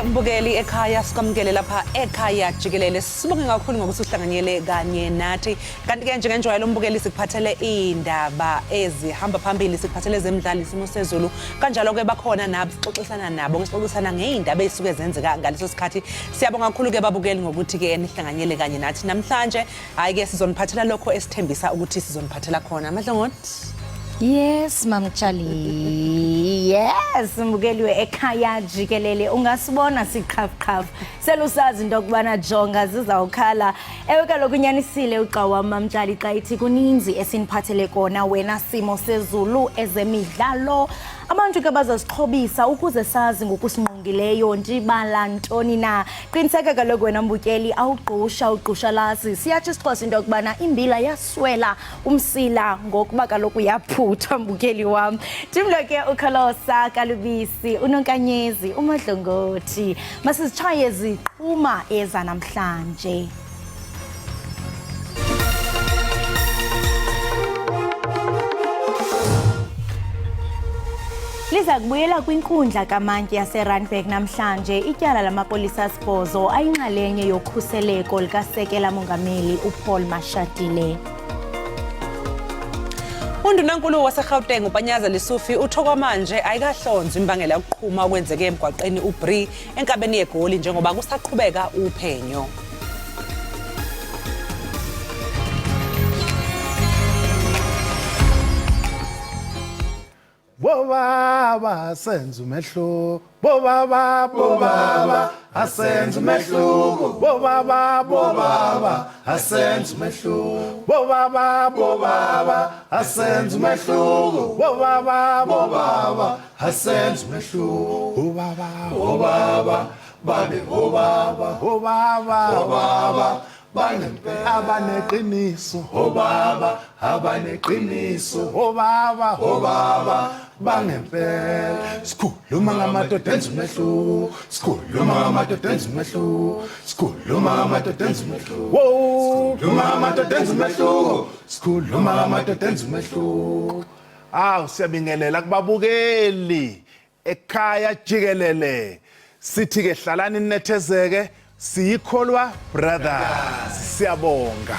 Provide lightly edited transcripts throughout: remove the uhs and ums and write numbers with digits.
mbukeli ekhaya sikwamukele lapha ekhaya Jikelele. Sibonge kakhulu ngokuthi uhlanganyele kanye nathi. Kanti ke njengenjwayelo mbukeli sikuphathele indaba ezihamba phambili, sikuphathele zemidlalo isimo sezulu. Kanjalo ke bakhona nabo sixoxisana nabo, sixoxisana ngeindaba ezisuke zenzeka ngaleso sikhathi. Siyabonga kakhulu ke babukeli ngokuthi ke nihlanganyele kanye nathi namhlanje. Hayi ke sizoniphathela lokho esithembisa ukuthi sizoniphathela khona. Madlongothi. Yes, Mamchali. Yes, mbukeliwe ekhaya Jikelele. Ungasibona siqhafqhaf. Selusazi into kubana jonga zizawukhala. Ewe kaloku unyanisile uqawa Mamchali xa ithi kuninzi esiniphathele kona wena simo sezulu ezemidlalo. Abantu ke bazasixhobisa ukuze sazi ngokusinqongileyo ndibala ntoni na. Qiniseka kaloku wena mbukeli awugqusha lazi. Siyathi sixhosa into kubana imbila yaswela umsila ngokuba kaloku yaphutha mbukeli wam. Timlo ke ukhalosa kalubisi unonkanyezi umadlongothi. Masizitshaye ziqhuma eza namhlanje. Liza kubuyela kwinkundla kaMantyi yaseRandburg namhlanje ityala lamapolisa asibhozo ayinxalenye yokhuseleko likasekela mongameli uPaul Mashatile. Undunankulu waseGauteng uPanyaza Lesufi uthokwa manje ayikahlonzi imbangela yokuqhuma okwenzeke emgwaqeni uBri enkabeni yeGoli njengoba kusaqhubeka uphenyo. Bobaba senza umehluko, bobaba asenza umehluko, bobaba asenza umehluko, bobaba asenza umehluko, bobaba asenza umehluko, bobaba babe bobaba abaneqiniso, abaneqiniso, bobaba bangempela. Sikhuluma ngamadoda enza umehluko, sikhuluma ngamadoda enza umehluko, sikhuluma ngamadoda enza umehluko, sikhuluma ngamadoda enza umehluko, sikhuluma ngamadoda enza umehluko. Siyabingelela kubabukeli ekhaya Jikelele. Sithi ke hlalani ninethezeke, siyikholwa brothers. Siyabonga.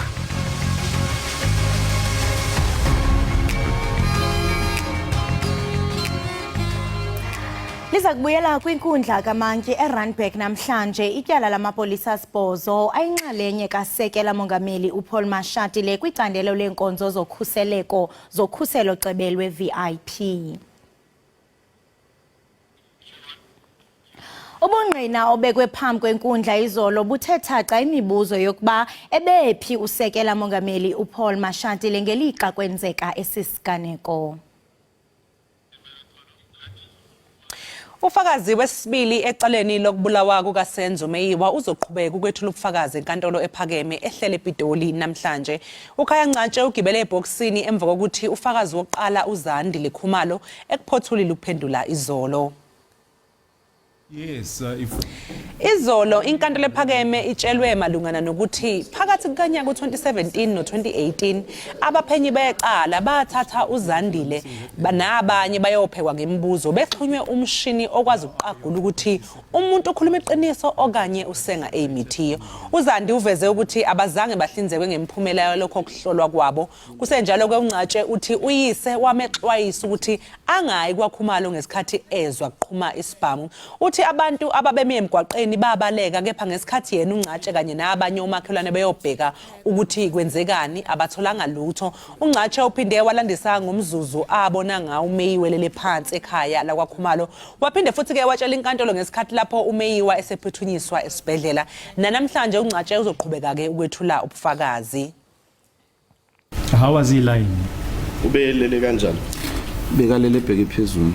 Liza kubuyela kwinkundla kaMantyi eRandburg namhlanje ityala lamapolisa asibhozo ayinxalenye kasekela mongameli uPaul Mashatile kwicandelo leenkonzo zokhuselo cebelwe VIP. Ubungqina obekwe phambi kwenkundla izolo buthe thaca imibuzo yokuba ebephi usekela mongameli uPaul Mashatile ngelixa kwenzeka esisiganeko. Ufakazi wesibili ecaleni lokubulawa kukaSenzo Meyiwa uzoqhubeka ukwethula ubufakazi enkantolo ephakeme ehlele ePitoli namhlanje. Ukhaya Ncatshe ugibele ebhokisini emva kokuthi ufakazi wokuqala uZandi Lekhumalo ekuphothulile ukuphendula izolo. Yes, Izolo inkantolo ephakeme itshelwe malungana nokuthi phakathi kukanyaka u2017 no2018 abaphenyi beqala bathatha uZandile nabanye bayophekwa ngemibuzo bexhunywe umshini okwazi ukuqagula ukuthi umuntu ukhuluma iqiniso okanye usenga eyimithiyo. uZandi uveze ukuthi abazange bahlinzekwe ngemiphumela yalokho okuhlolwa kwabo. Kusenjalo ke uNcatshe uthi uyise wamexwayisa ukuthi angayi kwaKhumalo ngesikhathi ezwa kuqhuma isibhamu. Uthi abantu ababeme emgwaqeni babaleka kepha ngesikhathi yena uNcatshe kanye nabanye omakhelwane beyobheka ukuthi kwenzekani abatholanga lutho. uNcatshe uphinde walandisa ngomzuzu abona ngawo uMeyiwelele phansi ekhaya la kwaKhumalo. Waphinde futhi ke watshela inkantolo ngesikhathi lapho uMeyiwa esephuthunyiswa esibhedlela. Namhlanje uNcatshe uzoqhubeka ke ukwethula ubufakazi. How was he lying? Ubelele kanjani? Bekalele bheke phezulu.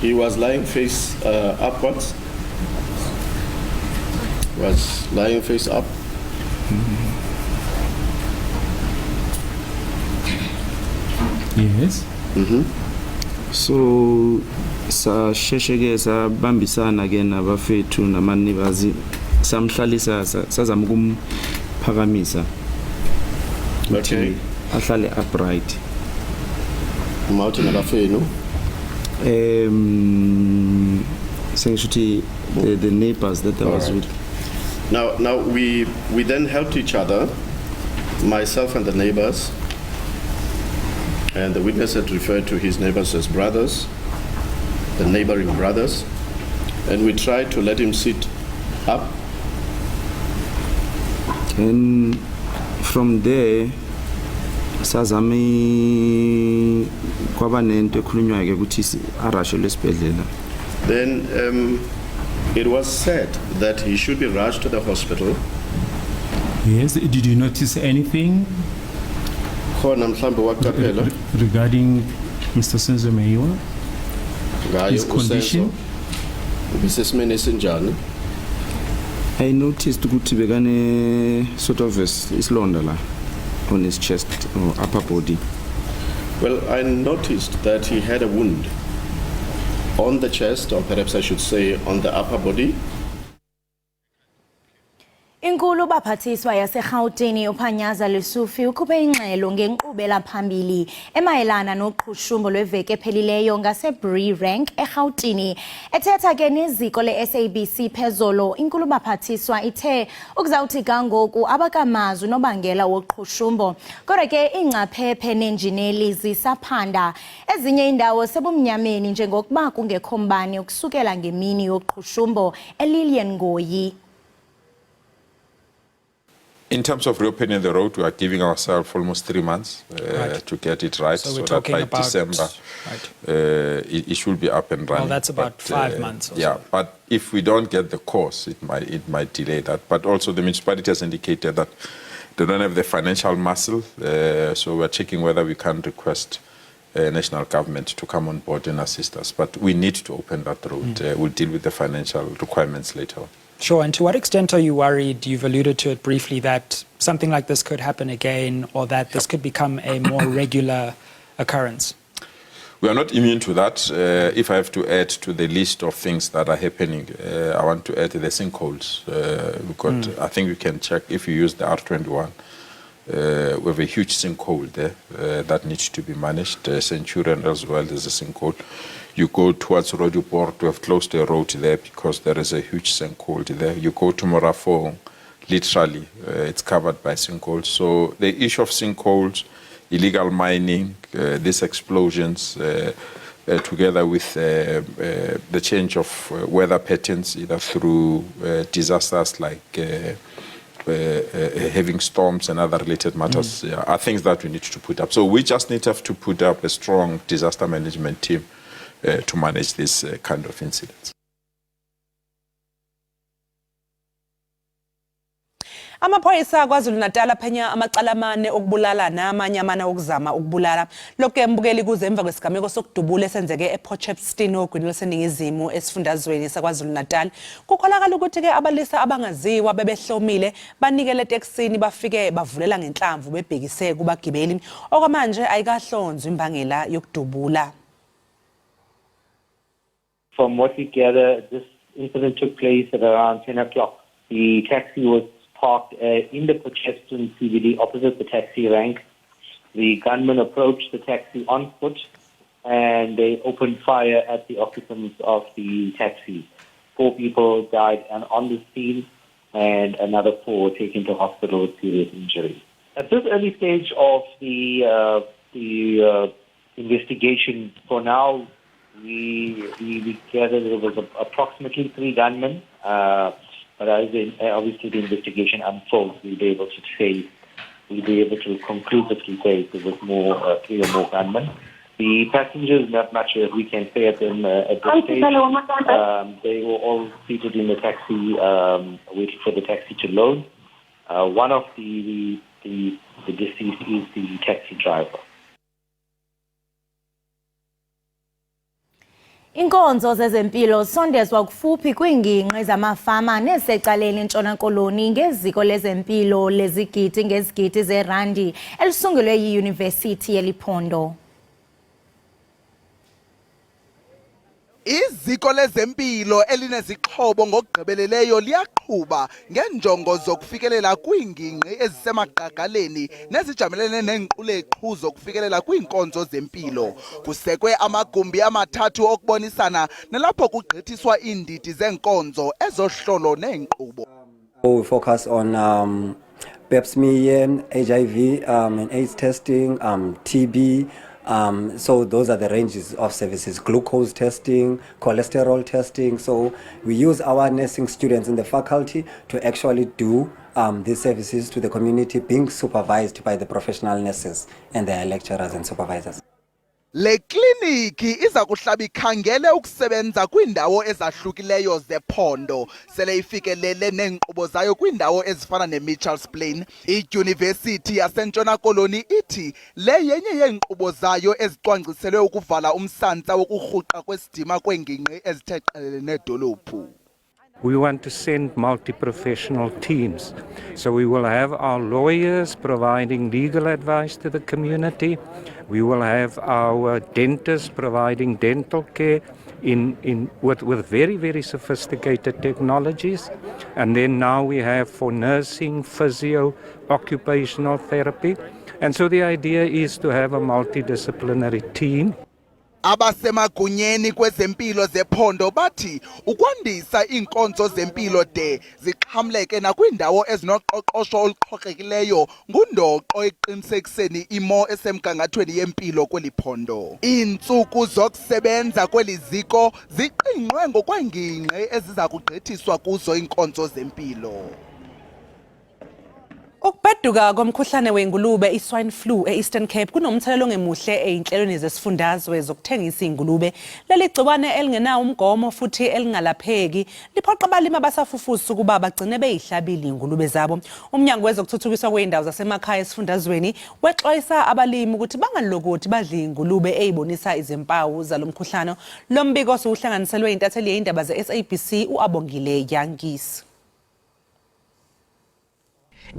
He was lying face upwards. Was lying face up. Yes. So sashesheke sabambisana ke nabafethu namanibazi samhlalisa sazama ukumphakamisa. Okay. Ahlale upright. Mawuthi nabafenu the neighbors that I was with. Now we then helped each other, myself and the neighbors, and the witness had referred to his neighbors as brothers, the neighboring brothers, and we tried to let him sit up. And from there, sazami kwaba nento ekhulunywa ke ukuthi arashe lesibhedlela. Then it was said that he should be rushed to the hospital. Yes, did you notice anything regarding Mr. Senzo Meiwa? His condition? I noticed ukuthi bekane sort of islonda la on his chest or upper body. Well, I noticed that he had a wound on the chest, or perhaps I should say on the upper body. Inkulu baphathiswa yaseGauteng uPhanyaza Lesufi ukhuphe ingxelo ngenkqubela phambili emayelana noqhushumbo lweveke ephelileyo ngaseBree Rank eGauteng ethetha ke neziko leSABC phezolo. Inkulu baphathiswa ithe ukuzawuthi kangoku abakamazwi nobangela woqhushumbo kodwa ke ingcaphephe nenjineli zisaphanda ezinye indawo sebumnyameni njengokuba kungekho mbane ukusukela ngemini yoqhushumbo eLillian Ngoyi. In terms of reopening the road, we are giving ourselves almost 3 months to get it right, so that by December it should be up and running. Well, that's about 5 months. Yeah, but if we don't get the course, it might delay that. But also the municipality has indicated that they don't have the financial muscle, so we're checking whether we can request national government to come on board and assist us. But we need to open that road. We'll deal with the financial requirements later on. Sure, and to what extent are you worried, you've alluded to it briefly, that something like this could happen again or that this could become a more regular occurrence? We are not immune to that. If I have to add to the list of things that are happening, I want to add the sinkholes. I think you can check if you use the R21. We have a huge sinkhole there that needs to be managed. Centurion as well, there's a sinkhole. You go towards Roduport, we have closed the road there because there is a huge sinkhole there. You go to Morafong, literally, it's covered by sinkholes. So the issue of sinkholes, illegal mining, these explosions, together with the change of weather patterns, either through disasters like having storms and other related matters, are things that we need to put up. So we just need to have to put up a strong disaster management team to manage this kind of incidents. Amaphoyisa KwaZulu-Natal aphenya amacala amane okubulala namanye amane okuzama ukubulala. Lokho embukeli kuze emva kwesigameko sokudubula esenzeke ePortchepston ogwini lwaseningizimu esifundazweni saKwaZulu-Natal. Kukholakala ukuthi ke abalisa abangaziwa bebehlomile banikele eTexini bafike bavulela ngenhlamvu bebhekise kubagibeli. Okwamanje ayikahlonzwa imbangela yokudubula. From what we gather, this incident took place at around 10 o'clock. The taxi was parked in the Portchepston CBD opposite the taxi rank. The gunman approached the taxi on foot and they opened fire at the occupants of the taxi. 4 people died on the scene and another 4 taken to hospital with serious injuries. At this early stage of the investigation, for now, we gathered there was approximately 3 gunmen, but as obviously the investigation unfolds, we'll be able to conclusively say there was 3 or more gunmen. The passengers, not much we can say at them at this stage. They were all seated in the taxi, waiting for the taxi to load. One of the deceased is the taxi driver. Inkonzo zezempilo sondezwa kufuphi kwingingqi zamafama nesecaleni eNtshona Koloni ngeziko lezempilo lezigidi ngezigidi zerandi elisungulwe yiYunivesithi yeLiphondo. Iziko lezempilo elinezixhobo ngokugqibeleleyo liyaqhuba ngenjongo zokufikelela kwiingingqi ezisemagqagaleni nezijamelene neenquleqhu zokufikelela kwiinkonzo zempilo. Kusekwe amagumbi amathathu okubonisana nalapho kugqithiswa iindidi zeenkonzo ezohlolo neenkqubo. We focus on pap smear, HIV and AIDS testing, TB. So those are the ranges of services, glucose testing, cholesterol testing. So we use our nursing students in the faculty to actually do these services to the community, being supervised by the professional nurses and their lecturers and supervisors. Le kliniki iza kuhlaba ikhangele ukusebenza kwiindawo ezahlukileyo zephondo sele ifikelele neenkqubo zayo kwiindawo ezifana neMitchells Plain. iDyunivesithi yaseNtshona Koloni ithi le yenye yeenkqubo zayo ezicwangciselwe ukuvala umsantsa wokurhuqa kwesidima kweengingqi ezithe qelele nedolophu. We want to send multi-professional teams. So we will have our lawyers providing legal advice to the community. We will have our dentists providing dental care with very, very sophisticated technologies. And then now we have for nursing, physio, occupational therapy. And so the idea is to have a multidisciplinary team. Abasemagunyeni kwezempilo zephondo bathi ukwandisa iinkonzo zempilo de zixhamleke nakwiindawo ezinoqoqosho oluqhokekileyo ngundoqo eqinisekiseni imo esemgangathweni yempilo kweli phondo. Iintsuku zokusebenza kweli ziko ziqingqwe ngokweengingqi eziza kugqithiswa kuzo iinkonzo zempilo. Ukubheduka komkhuhlane wengulube iswine flu eEastern Cape kunomthelelo ongemuhle einhlelweni zesifundazwe zokuthengisa ingulube. Leli gciwane elingenawo umgomo futhi elingalapheki liphoqa abalimi abasafufusa ukuba bagcine beyihlabile ingulube zabo. Umnyango wezokuthuthukiswa kweindawo zasemakhaya esifundazweni wexwayisa abalimi ukuthi bangalokothi badle ingulube eyibonisa izimpawu zalomkhuhlane. Lo mbiko sohlanganiselwe intatheli yeindaba zeSABC uAbongile Yangisi.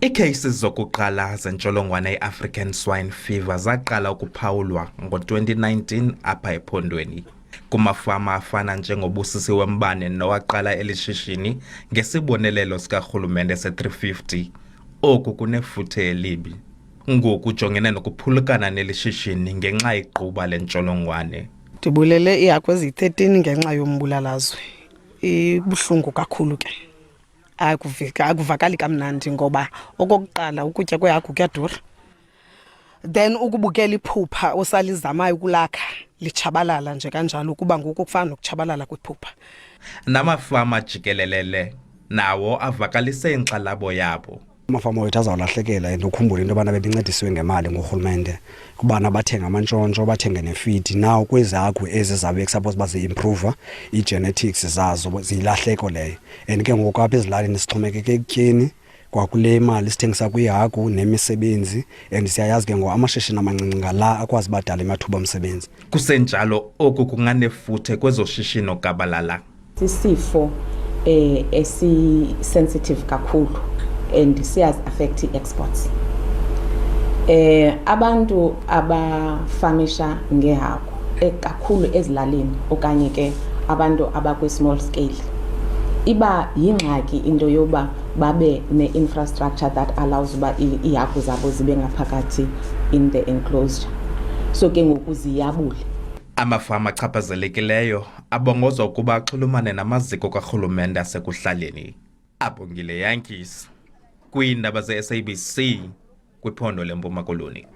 Icases zokuqala zentsholongwane yeAfrican swine fever zaqala ukuphawulwa ngo-2019 apha ephondweni. Kumafama afana njengobusisi wembane nowaqala elishishini ngesibonelelo sikarhulumente se-350. Oku kunefuthe elibi. Ngoku ujongene nokuphulukana nelishishini ngenxa igquba lentsholongwane. Ndibulele iihagu ezi-13 ngenxa yombulalizwe. Ibuhlungu kakhulu ke. Akuvakali kamnandi ngoba okokuqala ukutya kwehagu kuyadura. Then ukubukela iphupha osalizamayo kulakha lichabalala nje kanjalo kuba ngoku kufana nokuchabalala kwephupha. Namafama jikelele nawo avakalise inkxalabo yabo. Amafama wethu azawulahlekela and ukhumbule into yobana bebincedisiwe ngemali ngurhulumente kubana bathenga amantshontsho bathenge nefeed. Now kwezi hagu ezi zabe suppose bazi-improve i-genetics zazo ziyilahleko leyo. And ke ngoku apha ezilalini sixhomekeke ekutyeni kwakule mali sithengisa kwihagu nemisebenzi and siyayazi ke ngoku amashishini amancinci ngala akwazi badala amathuba omsebenzi. Kusenjalo oku kunganefuthe kwezoshishino gabalala. Sisifo esi-sensitive kakhulu and siyaz affect exports. Abantu abafamisha ngehagu kakhulu ezilalini okanye ke abantu abakwi small scale iba yingxaki into yoba babe ne-infrastructure that allows uba ihagu zabo zibe ngaphakathi in the enclosure. So ke ngoku ziyabule. Amafama achaphazelekileyo abongozwa ukuba axhulumane namaziko karhulumente asekuhlaleni. Abongile Yangisi kwiindaba ze-SABC kwiphondo leMpuma Koloni.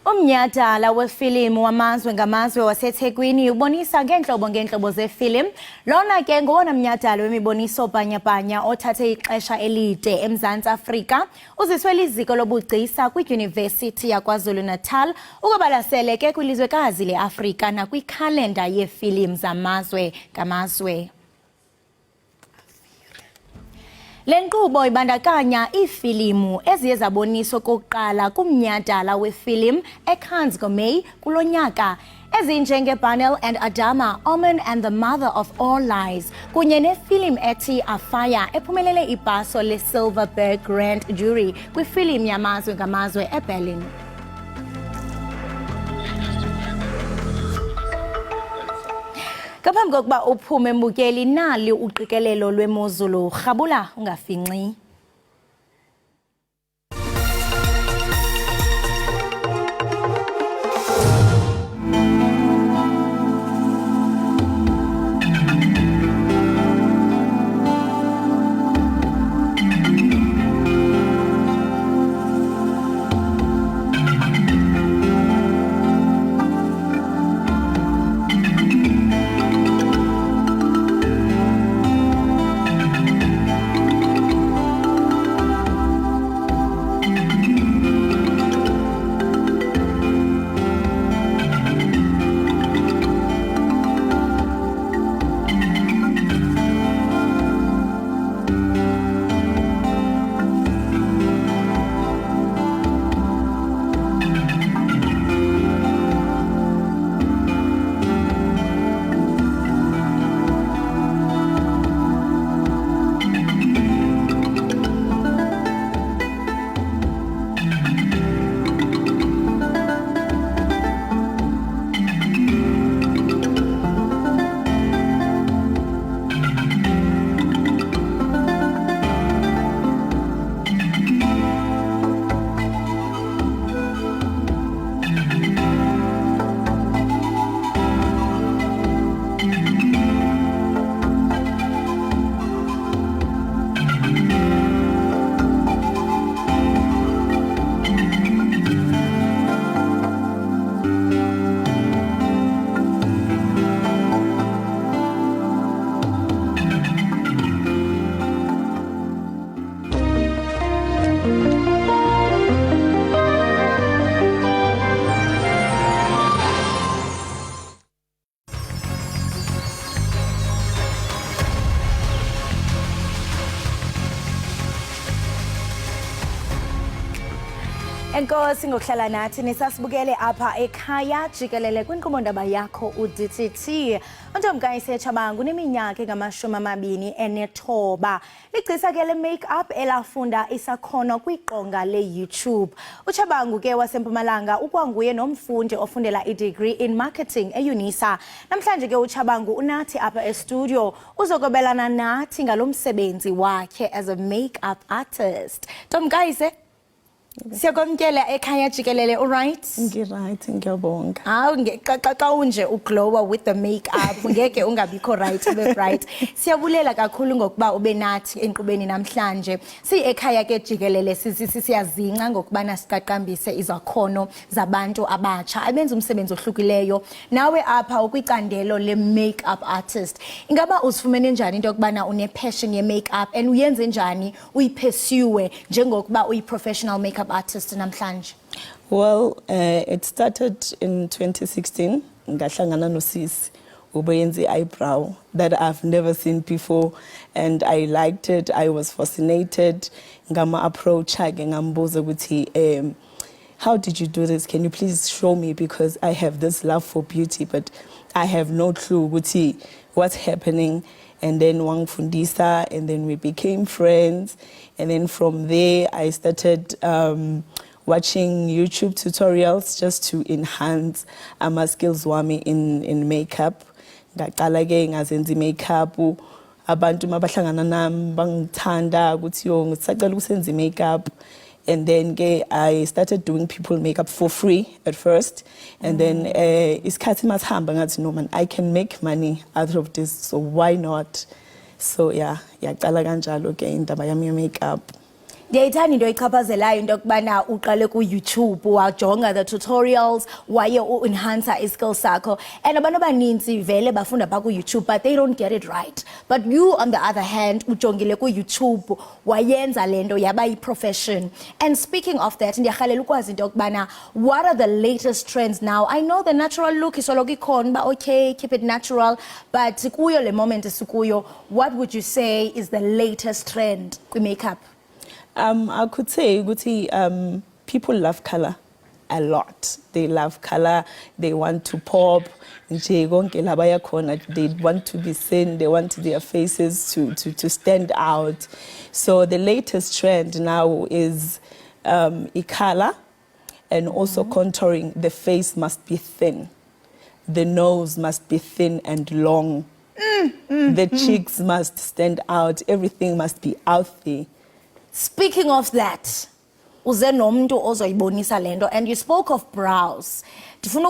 Umnyhadala wefilimu wamazwe ngamazwe waseThekwini ubonisa ngeentlobo zefilim. Lona ke ngowona mnyhadala wemiboniso bhanyabhanya othathe ixesha elide eMzantsi Afrika. Uziswe liziko lobugcisa kwidyunivesithi yaKwaZulu-Natal ukubalasele ke kwilizwekazi leAfrika nakwikhalenda yefilim zamazwe ngamazwe. Le nkqubo ibandakanya iifilimu eziye zaboniswa okokuqala kumnyhadala wefilim eCannes ngoMeyi kulo nyaka ezinjengeBarnel and Adama, Omen and the Mother of All Lies, kunye nefilim ethi Afaya ephumelele ibhaso leSilverberg Grand Jury kwifilim yamazwe ngamazwe eBerlin. Ngaphambi kokuba uphume mbukeli nali uqikelelo lwemozulu rhabula ungafinci. Enkosi ngokuhlala nathi nisasibukele apha ekhaya jikelele kwinkqubo ndaba yakho uDTT. Untomkayise Chabangu neminyaka engama-29 ligcisa ke le make-up elafunda isakhono kwiqonga le-YouTube. uChabangu ke wasempumalanga ukwanguye nomfundi ofundela i-degree in marketing eUNISA. Namhlanje ke uChabangu unathi apha estudio uzokobelana nathi ngalo msebenzi wakhe as a make-up artist. Ntomkayise siyakwamkela ekhaya jikelele, all right? Ngi-right, ngiyabonga. Hawu xa unje uglowa with the makeup ngeke ungabikho right ube bright. Siyabulela kakhulu ngokuba ube nathi enkqubeni namhlanje. Ekhaya ke jikelele siyazinca ngokubana siqaqambise izakhono zabantu abatsha abenza umsebenzi ohlukileyo. Nawe apha ukwicandelo le-makeup artist. Ingaba uzifumene njani into yokubana une-passion ye-makeup and uyenze njani uyipursue njengokuba uyi-professional makeup artist namhlanje? Well, it started in 2016. Ngahlangana nosisi ubeyenza eyebrow that I've never seen before, and I liked it. I was fascinated. Ngama approach ke ngambuza ukuthi how did you do this? Can you please show me, because I have this love for beauty but I have no clue ukuthi what's happening. And then wangfundisa, and then we became friends. And then from there, I started watching YouTube tutorials just to enhance my skills wami in makeup. Ngaqala ke ngazenza makeup. Abantu mabahlangana nami bangithanda ukuthi yo ngisacela ukusenza makeup. And then I started doing people makeup for free at first. And then isikhathi masihamba ngathi no man, I can make money out of this, so why not? So yeah, yaqala kanjalo ke indaba yami makeup. Ndiyayithanda into oyichaphazelayo into yokubana uqale ku-YouTube wajonga the tutorials waye u-enhancer i-skill sakho, and abantu abaninzi vele bafunda pha ku-YouTube but they don't get it right. But you on the other hand ujongile ku-YouTube wayenza lento yaba yi-profession. And speaking of that, ndiyarhalela ukwazi into yokubana what are the latest trends now? I know the natural look isoloko ikhona ba okay, keep it natural, but kuyo le moment esikuyo, what would you say is the latest trend kwi-makeup? I could say people love color a lot. They love color. They want to pop. They want to be seen. They want their faces to stand out. So the latest trend now is color, and also contouring. The face must be thin. The nose must be thin and long. The cheeks must stand out. Everything must be out there. Speaking of that, uze nomuntu ozoyibonisa lento, and you spoke of brows. Ndifuna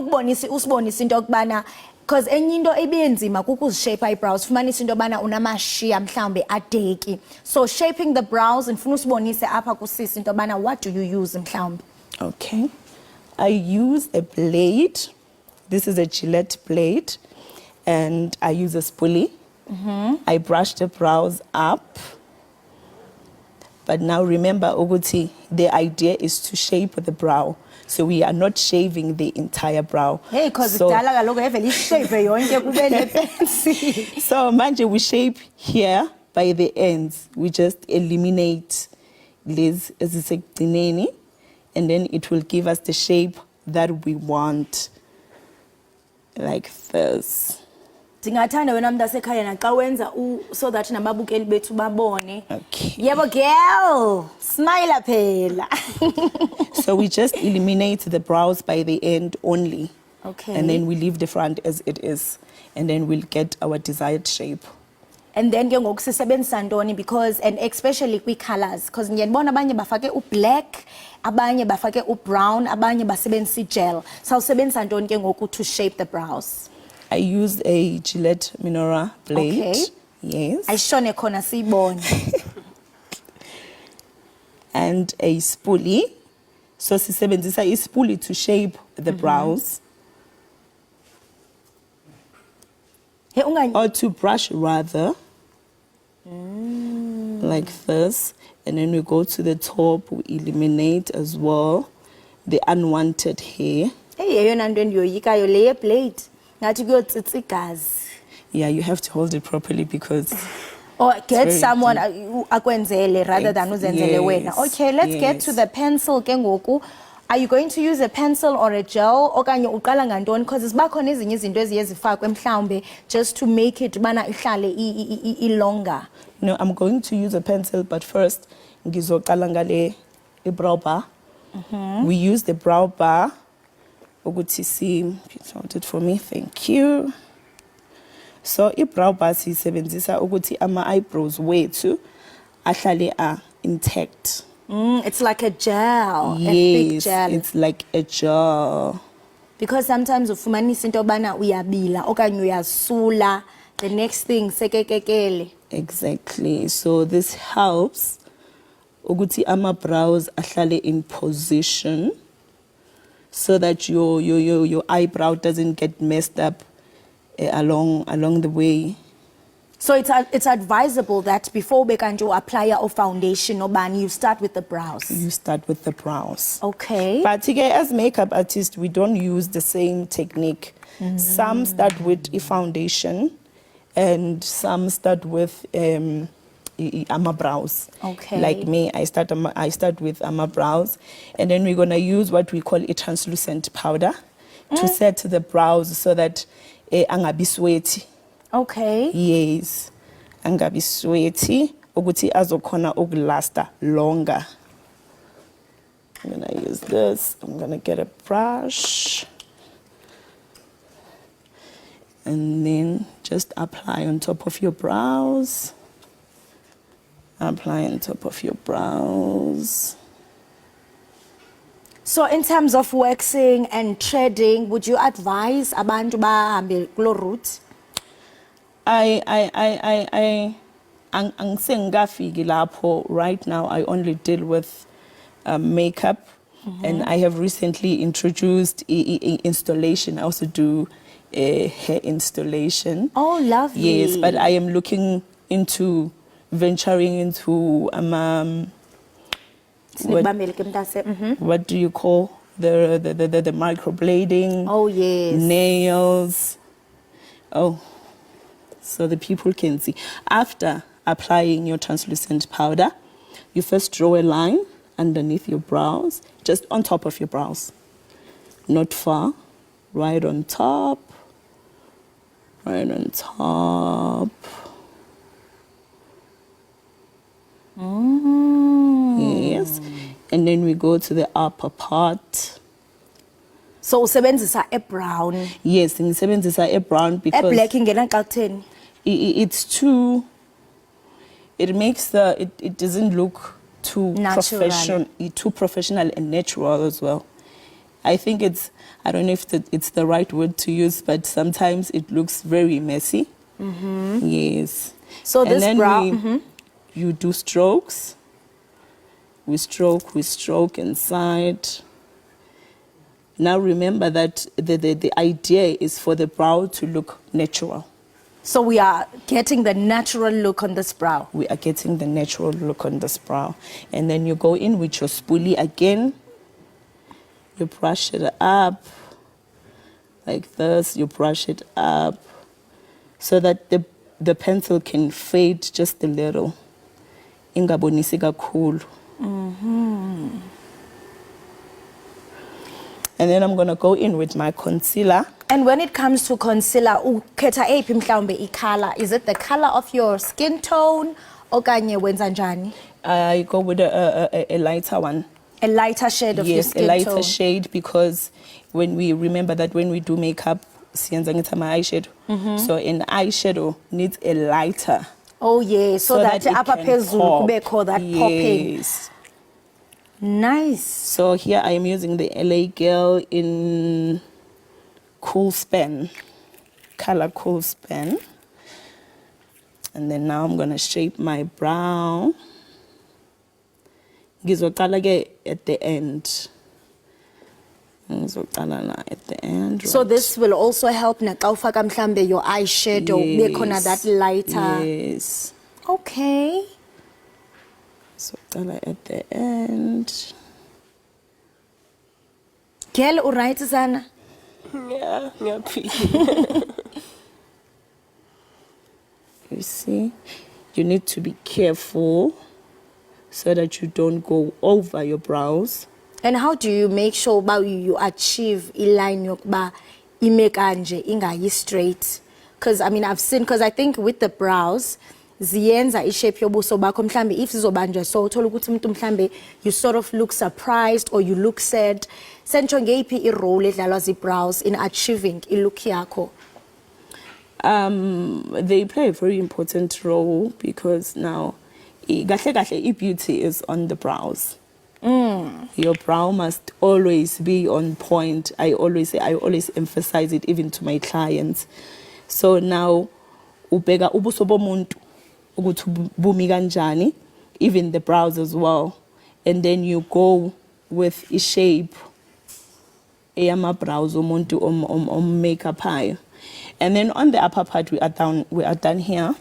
usibonisa into yokubana, because enye into ebenzima kukuzishape eyebrows, fumanisa into yobana unamashiya mhlawumbe adeki. So shaping the brows, ndifuna usibonise apha kusisi into yobana, what do you use mhlawumbe? Okay. I use a blade. This is a Gillette blade. And I use a spoolie. I brush the brows up. But now remember, Oguti, the idea is to shape the brow. So we are not shaving the entire brow. Hey, because so manje we shape here by the ends. We just eliminate this and then it will give us the shape that we want. Like this. Ndingathanda wena mntu asekhaya naxa wenza so that nababukeli bethu babone. Okay. Yebo girl, smile phela. So we just eliminate the brows by the end only. Okay. And then we leave the front as it is. And then we'll get our desired shape. And then ke ngoku sisebenzisa ntoni, because and especially kwi-colors, because ngiyabona abanye bafake u-black, abanye bafake u-brown, abanye basebenzisa i-gel. Sawusebenzisa ntoni ke ngoku to shape the brows? I use a Gillette Minora blade. Okay. Yes. Ayishone khona siyibone. And a spoolie. So sisebenzisa i-spoolie to shape the brows. Or to brush rather. Like this. And then we go to the top, we eliminate as well the unwanted hair. Hey, blade. Yeah, you have to hold it properly because... Or get someone akwenzele rather than uzenzele wena. Okay, let's get to the pencil ke ngoku. Are you going to use a pencil or a gel okanye uqala ngantoni, because zibakhona ezinye izinto eziye zifakwe mhlawumbe just to make it bana ihlale longer? No, I'm going to use a pencil, but first ngizoqala ngale brow bar. We use the brow bar. Ukuthi si hold it for me, thank you. So i-brow bar siyisebenzisa ukuthi ama-eyebrows wethu ahlale intact. It's like a gel, yes, a thick gel. It's like a gel. Because sometimes ufumanisa into bana uyabila okanye uyasula, the next thing sekekekele. Exactly. So this helps ukuthi ama-brows ahlale in position so that your eyebrow doesn't get messed up along the way. So it's advisable that before you apply your foundation or ban, you start with the brows. You start with the brows. Okay. But as makeup artists, we don't use the same technique. Some start with a foundation, and some start with brows. Okay. Like me, I start with brows, and then we're gonna use what we call a translucent powder to set the brows so that angabi sweaty. Okay. Yes, angabi sweaty. Ukuthi azokhona ukulasta longer. I'm gonna use this. I'm gonna get a brush. And then just apply on top of your brows. Apply on top of your brows. So in terms of waxing and threading, would you advise abantu bahambe kulo route? Angisengafiki lapho. Right now I only deal with makeup, and I have recently introduced installation. I also do hair installation. Oh, lovely. Yes, but I am looking into venturing into what do you call the microblading? Oh yes. Nails. Oh, so the people can see. After applying your translucent powder, you first draw a line underneath your brows, just on top of your brows. Not far, right on top. Right on top. Yes. And then we go to the upper part. So usebenzisa a brown. Yes, ngisebenzisa a brown because A black ingena xa kutheni? It's too, it makes it doesn't look too professional and natural as well. I think I don't know if it's the right word to use, but sometimes it looks very messy. Yes. So and this then brown, you do strokes. We stroke inside. Now remember that the idea is for the brow to look natural. So we are getting the natural look on this brow. We are getting the natural look on this brow. And then you go in with your spoolie again. You brush it up like this. You brush it up so that the pencil can fade just a little. Ingabonisi kakhulu. And then I'm going to go in with my concealer. And when it comes to concealer, ukhetha eyiphi mhlawumbe i-color? Is it the color of your skin tone okanye wenza njani? I go with a lighter one. A lighter shade of your skin tone? Yes, a lighter shade, because when we do makeup, siyenza ngithi ama-eyeshadow. So an eyeshadow needs a lighter. Oh yeah, so that upper phezulu kubekho that popping. Yes. Nice. So here I am using the LA Girl in Cool Span, color Cool Span. And then now I'm going to shape my brow. Ngizoqala ke at the end. At the end. So this will also help na xa ufaka mhlambe your eyeshadow bekhona that lighter. Yes. Okay. So at the end. Girl, alright sana? Yeah, You see, you need to be careful so that you don't go over your brows. And how do you make sure you achieve a line yokuba ime kanje ingayi straight? Because I mean I've seen, because I think with the brows ziyenza ishape yobuso bakho mhlambe if zizobanjwa so uthola ukuthi umuntu mhlambe you sort of look surprised or you look sad. Sentsho ngeyiphi i-role edlalwa zi-brows in achieving i-look yakho? They play a very important role because now beauty is on the brows. Your brow must always be on point. I always emphasize it even to my clients. So now ubeka ubuso bomuntu ukuthi bumi kanjani, even the brows as well. And then you go with a shape eyama brows omuntu makeup hayo. And then on the upper part we are done here.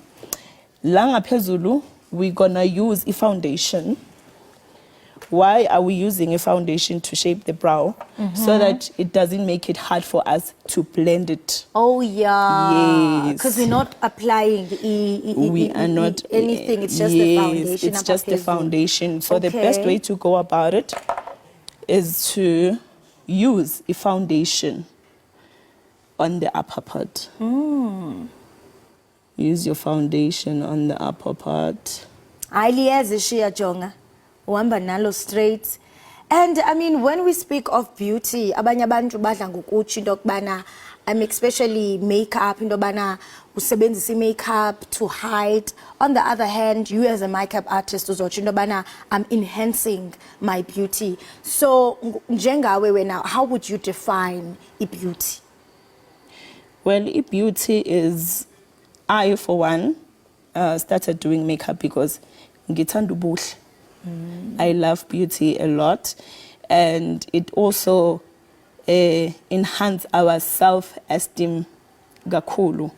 La ngaphezulu we're gonna use a foundation. Why are we using a foundation to shape the brow? So that it doesn't make it hard for us to blend it. Oh yeah. Yes. Because we're not applying we are not anything. It's just the foundation. It's just the foundation. So the best way to go about it is to use a foundation on the upper part. Use your foundation on the upper part. Jonga. Uhamba nalo straight. And I mean, when we speak of beauty, abanye abantu badla ngokuthi into kubana especially makeup, into bana usebenzisa makeup to hide. On the other hand, you as a makeup artist uzothi into bana I'm enhancing my beauty. So njengawe wena, how would you define beauty? Well, beauty is, I for one started doing makeup because ngithanda ubuhle. I love beauty a lot, and it also enhance our self-esteem kakhulu.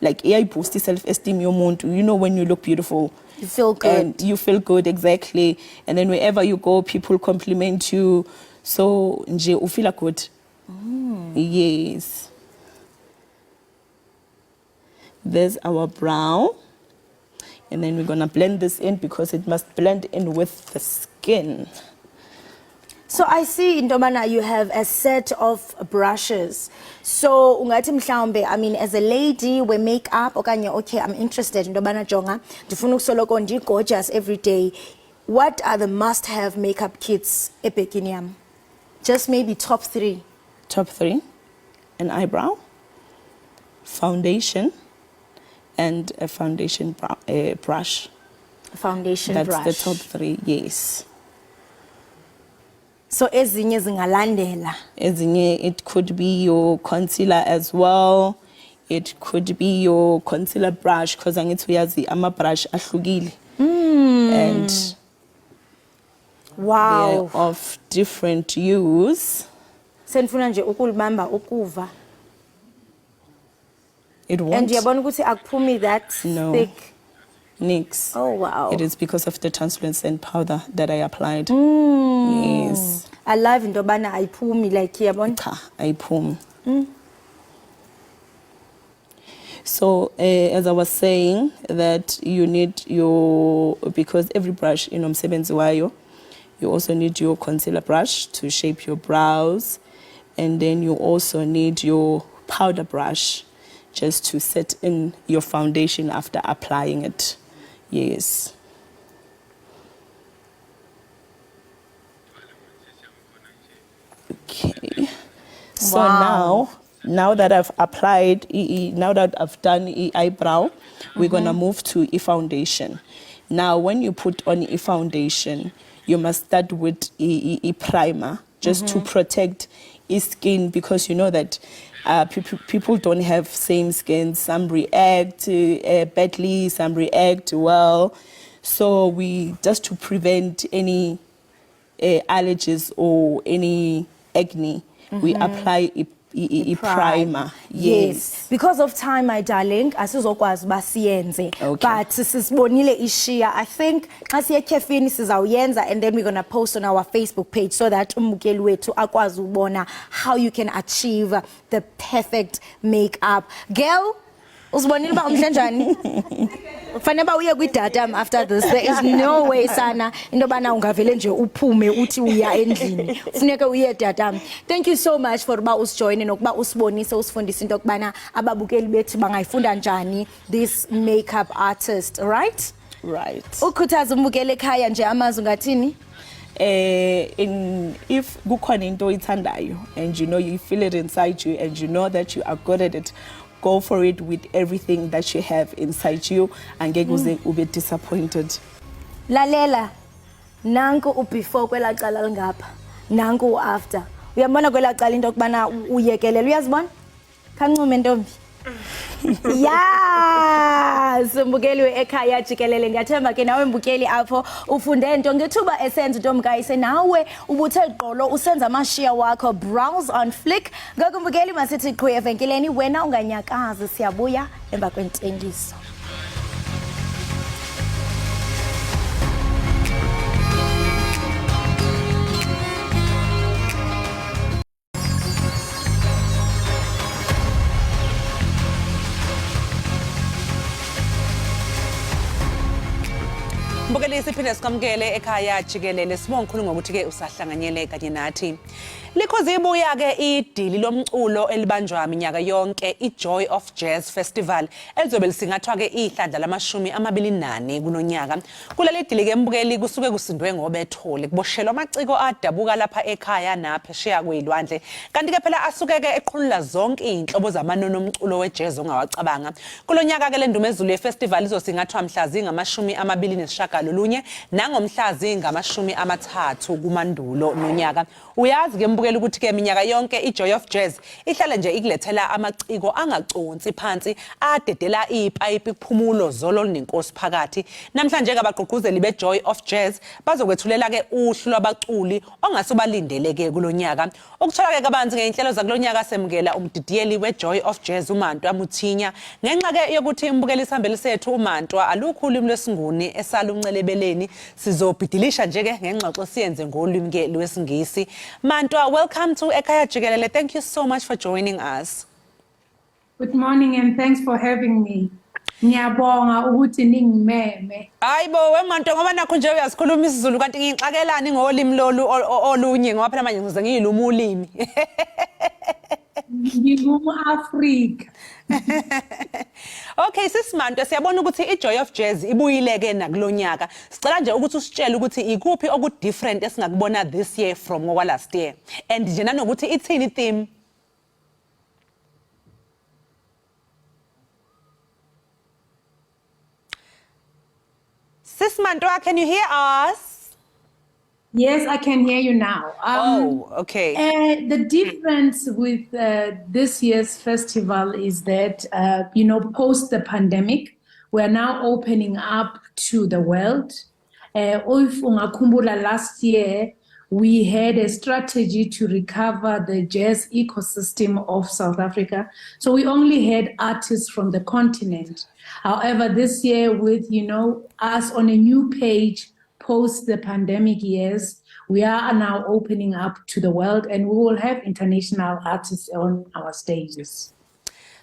Like boost self-esteem yomuntu. You know, when you look beautiful, you feel good. And you feel good, exactly. And then wherever you go, people compliment you. So nje u feel good. Yes. There's our brow. And then we're going to blend this in because it must blend in with the skin. So I see, Ndomana, you have a set of brushes. So ungathi mhlawumbe, I mean, as a lady, we make up, okay, I'm interested, Ndomana Jonga, ndifuna ukusoloko ndi gorgeous every day. What are the must-have makeup kits ebhekini yami? Just maybe top 3. top 3, an eyebrow, foundation, and a foundation brush. A foundation That's brush. the top 3, yes. So ezinye zingalandela. Ezinye, it could be your concealer as well. It could be your concealer brush, because I'm a brush ahlukile. And wow, they're of different use. Senifuna nje ukulibamba ukuva. It won't. And yabona ukuthi akuphumi that thick. Nix. Oh wow. It is because of the translucent powder that I applied. Yes. I love into bana ayiphumi like yabona. Cha, ayiphumi. So as I was saying, that you need because every brush msebenzi wayo, you also need your concealer brush to shape your brows, and then you also need your powder brush just to set in your foundation after applying it. Yes. Okay. So now that I've applied, now that I've done eyebrow, we're gonna move to foundation. Now, when you put on foundation, you must start with a primer just to protect skin, because you know that people don't have same skin. Some react badly, some react well. So we just to prevent any allergies or any acne, we apply a primer. Yes. Because of time, my darling, asizokwazi basiyenze. But sisibonile ishiya. I think asiye kefini sizawuyenza, and then we're going to post on our Facebook page so that umukeli wethu akwazi ubona how you can achieve the perfect makeup. Girl, uzibonile ba umhlenjani? Kufanele uye kwidatam after this. There is no way sana into bana ungavele nje uphume uthi uya endlini. Kufuneka uye datam. Thank you so much for ba usijoine nokuba usibonise usifundise into kubana ababukeli bethu bangayifunda njani this makeup artist, right? Right. Ukhuthaza umbukeli ekhaya nje amazwi ngathini? If kukhona into oyithandayo and you feel it inside you and you know that you are good at it, go for it with everything that you have inside you, and ngeke uze ube disappointed. Lalela, nanku before kwela cala lingapha, nanku after. Uyabona kwela cala into kubana uyekelele, uyazibona? Kancume ntombi. Yes, mbukeli wekhaya Jikelele, ngiyathemba ke nawe mbukeli apho ufunde into ngethuba esenza ntomkayise nawe ubuthe gqolo usenza amashiya wakho brows on flick. Ngakho mbukeli masithi qhwe evenkileni, wena unganyakazi, siyabuya emva kwentengiso. Mbukeli siphinde sikamkele ekhaya Jikelele, sibonga ukukhulu ngokuthi ke usahlanganyele kanye nathi. Likhozi ibuya ke idili lomculo elibanjwa minyaka yonke, iJoy of Jazz Festival elizobe lisingathwa ke ihlandla lama-24 kunonyaka. Kuleli dili ke mbukeli kusuke kusindwe ngobethole, kuboshelwa amaciko adabuka lapha ekhaya naphesheya kwezilwandle. Kanti ke phela asuke ke eqhulula zonke inhlobo zamanono omculo wejazz ongawacabanga. Kulonyaka ke le ndumezulu yefestival izosingathwa mhla zinga-29 nangomhla zinga-30 kuMandulo nonyaka. Uyazi ke mbukeli ukuthi ke minyaka yonke iJoy of Jazz ihlala nje ikulethela amaciko angaconsi phansi adedela ipayipi kuphumulo zolo nenkosi phakathi. Namhlanje ke abagqugquzeli beJoy of Jazz bazokwethulela ke uhlu lwabaculi ongasubalindeleke kulonyaka. Ukuthola ke kabanzi ngeinhlelo zakulonyaka semukela umdidiyeli weJoy of Jazz uMantwa Muthinya. Ngenxa ke yokuthi imbukeli isihambeli sethu uMantwa alukho ulimi lwesinguni esaluncelebeleni, sizobhidilisha nje ke ngengxoxo siyenze ngolimi ke lwesingisi. Mantwa, welcome to Ekhaya Jikelele. Thank you so much for joining us. Good morning and thanks for having me. Ngiyabonga ukuthi ningimeme. Hayibo weMantwa ngoba nakho nje uyasikhuluma isiZulu kanti ngixakelani ngolimi lolu olunye ngoba phela manje ngize ngiyiluma ulimi. Ngingu-Afrika. Okay, sisimantwa siyabona ukuthi iJoy of Jazz ibuyileke nakulonyaka. Sicela nje ukuthi usitshele ukuthi ikuphi oku different esingakubona this year from last year. And nje nanokuthi ithini theme? Sis Mandwa, can you hear us? Yes, I can hear you now. Okay. The difference with this year's festival is that, post the pandemic, we're now opening up to the world. If ungakhumbula last year, we had a strategy to recover the jazz ecosystem of South Africa. So we only had artists from the continent. However, this year with, us on a new page post the pandemic years, we are now opening up to the world and we will have international artists on our stages.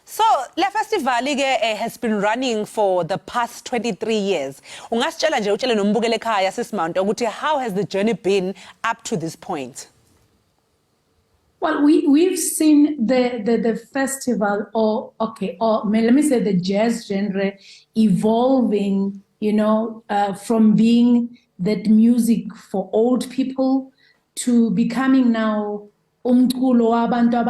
So, the festival has been running for the past 23 years. Ungasitshela nje utshele nombukele Ekhaya sismount ukuthi how has the journey been up to this point? Well, we've seen the festival, or let me say the jazz genre evolving, from being that music for old people to becoming now umculo wabantu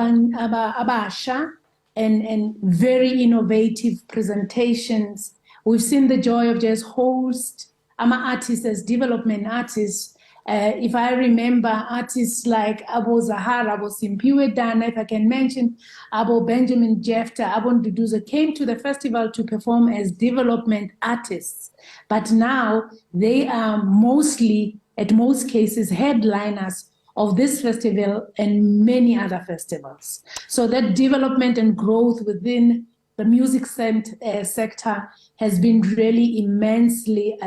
abasha and very innovative presentations. We've seen the Joy of Jazz host artists as development artists. If I remember artists like Abo Zahar, Abo Simpiwe Dana, if I can mention, Abo Benjamin Jefta, Abo Nduduza came to the festival to perform as development artists. But now they are mostly, at most cases, headliners of this festival and many other festivals. So that development and growth within the music sector has been really immensely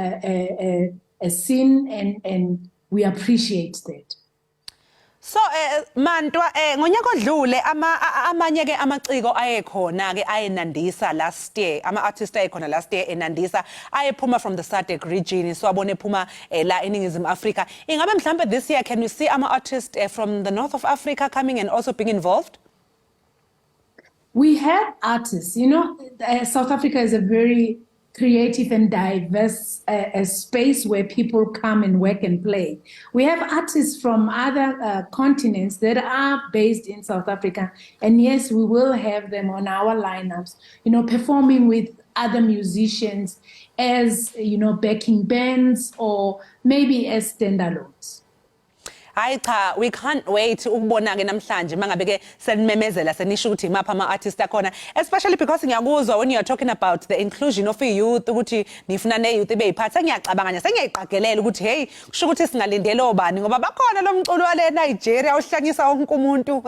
seen and we appreciate that. So Mantwa ngonyaka odlule amanye ke amaciko ayekhona ke ayenandisa last year artists ayekhona last year enandisa ayephuma from the SADC region so abone phuma la eningizimu Africa. Ingabe mhlambe this year can we see artists from the north of Africa coming and also being involved? We have artists, South Africa is a very creative and diverse space where people come and work and play. We have artists from other continents that are based in South Africa. And yes, we will have them on our lineups, performing with other musicians as, backing bands or maybe as standalones. Hayi cha, we can't wait ukubona ke namhlanje mangabe ke senimemezela senisho ukuthi mapha ama artists akhona, especially because ngiyakuzwa when you are talking about the inclusion of youth ukuthi nifuna ne youth beyiphatha. Ngiyacabanga nje sengiyayiqagelela ukuthi hey kusho ukuthi singalindele obani ngoba bakhona lo mculo wale Nigeria ohlanyisa wonke umuntu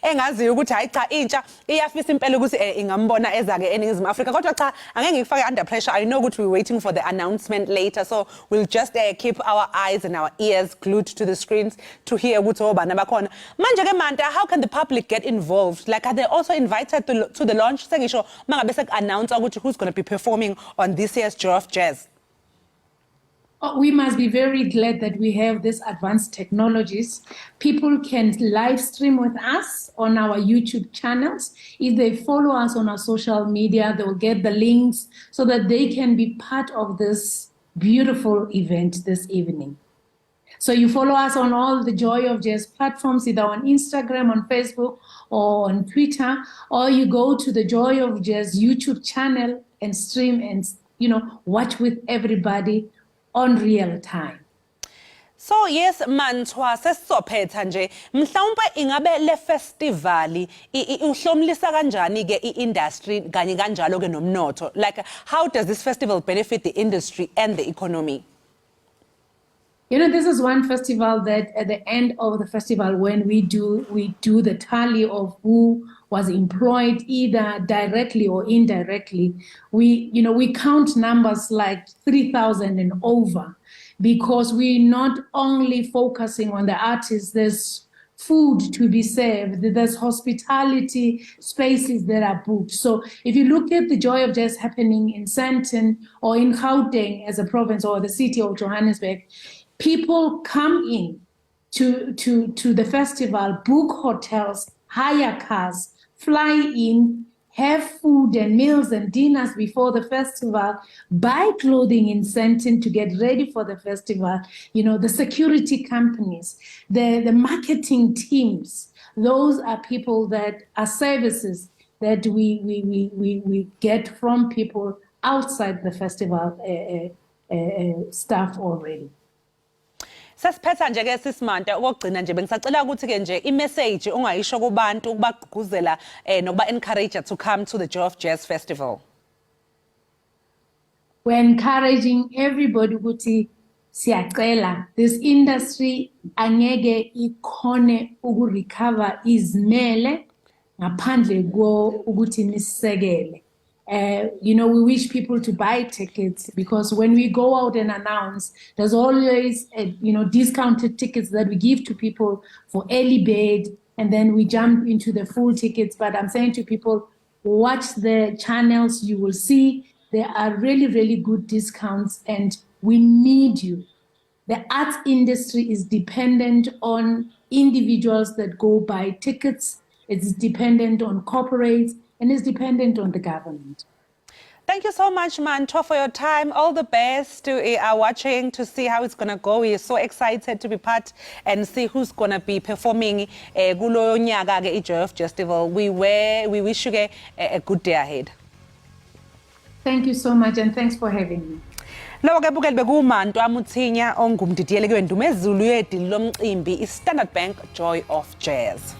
engaziyo ukuthi hayi cha intsha iyafisa impela ukuthi ingambona eza ke eningizimu Africa kodwa cha angeke ngifake under pressure. I know ukuthi we're waiting for the announcement later, so we'll just keep our eyes and our ears glued to the screens to hear ukuthi obana bakhona. Manje ke Manta, how can the public get involved? Like, are they also invited to the launch? Sengisho mangabe sek-announce ukuthi who's going to be performing on this year's Joy of Jazz? We must be very glad that we have these advanced technologies. People can live stream with us on our YouTube channels. If they follow us on our social media, they will get the links so that they can be part of this beautiful event this evening. So you follow us on all the Joy of Jazz platforms, either on Instagram, on Facebook, or on Twitter, or you go to the Joy of Jazz YouTube channel and stream and, watch with everybody on real time. So yes Mantwa sesizophetha nje mhlawumbe ingabe le festival uhlomlisa kanjani ke iindustry kanye kanjalo ke nomnotho, like how does this festival benefit the industry and the economy? This is one festival that at the end of the festival, when we do the tally of who was employed either directly or indirectly, we count numbers like 3,000 and over, because we're not only focusing on the artists, there's food to be served, there's hospitality spaces that are booked. So if you look at the Joy of Jazz happening in Sandton or in Gauteng as a province or the city of Johannesburg, people come in to the festival, book hotels, hire cars, fly in, have food and meals and dinners before the festival, buy clothing in Sandton to get ready for the festival. The security companies, the marketing teams, those are people that are services that we get from people outside the festival staff already. Sesiphetha nje ke sisimanta okugcina nje bengisacela ukuthi ke nje imessage ungayisho kubantu ukubagqugquzela nokuba encourage to come to the Joy of Jazz Festival. We're encouraging everybody ukuthi siyacela this industry angeke ikhone ukurecover izimele ngaphandle ukuthi nisekele. You know, we wish people to buy tickets because when we go out and announce, there's always, discounted tickets that we give to people for early bird, and then we jump into the full tickets. But I'm saying to people, watch the channels, you will see there are really, really good discounts, and we need you. The arts industry is dependent on individuals that go buy tickets. It's dependent on corporates, and it's dependent on the government. Thank you so much, Manto, for your time. All the best to our watching to see how it's going to go. We're so excited to be part and see who's going to be performing kulo nyaka ke Joy of Festival. We wish you a good day ahead. Thank you so much, and thanks for having me. Lo ke bukele bekuManto Amuthinya ongumdidiyeli kwendumezulu yedili lomcimbi iStandard Bank Joy of Jazz.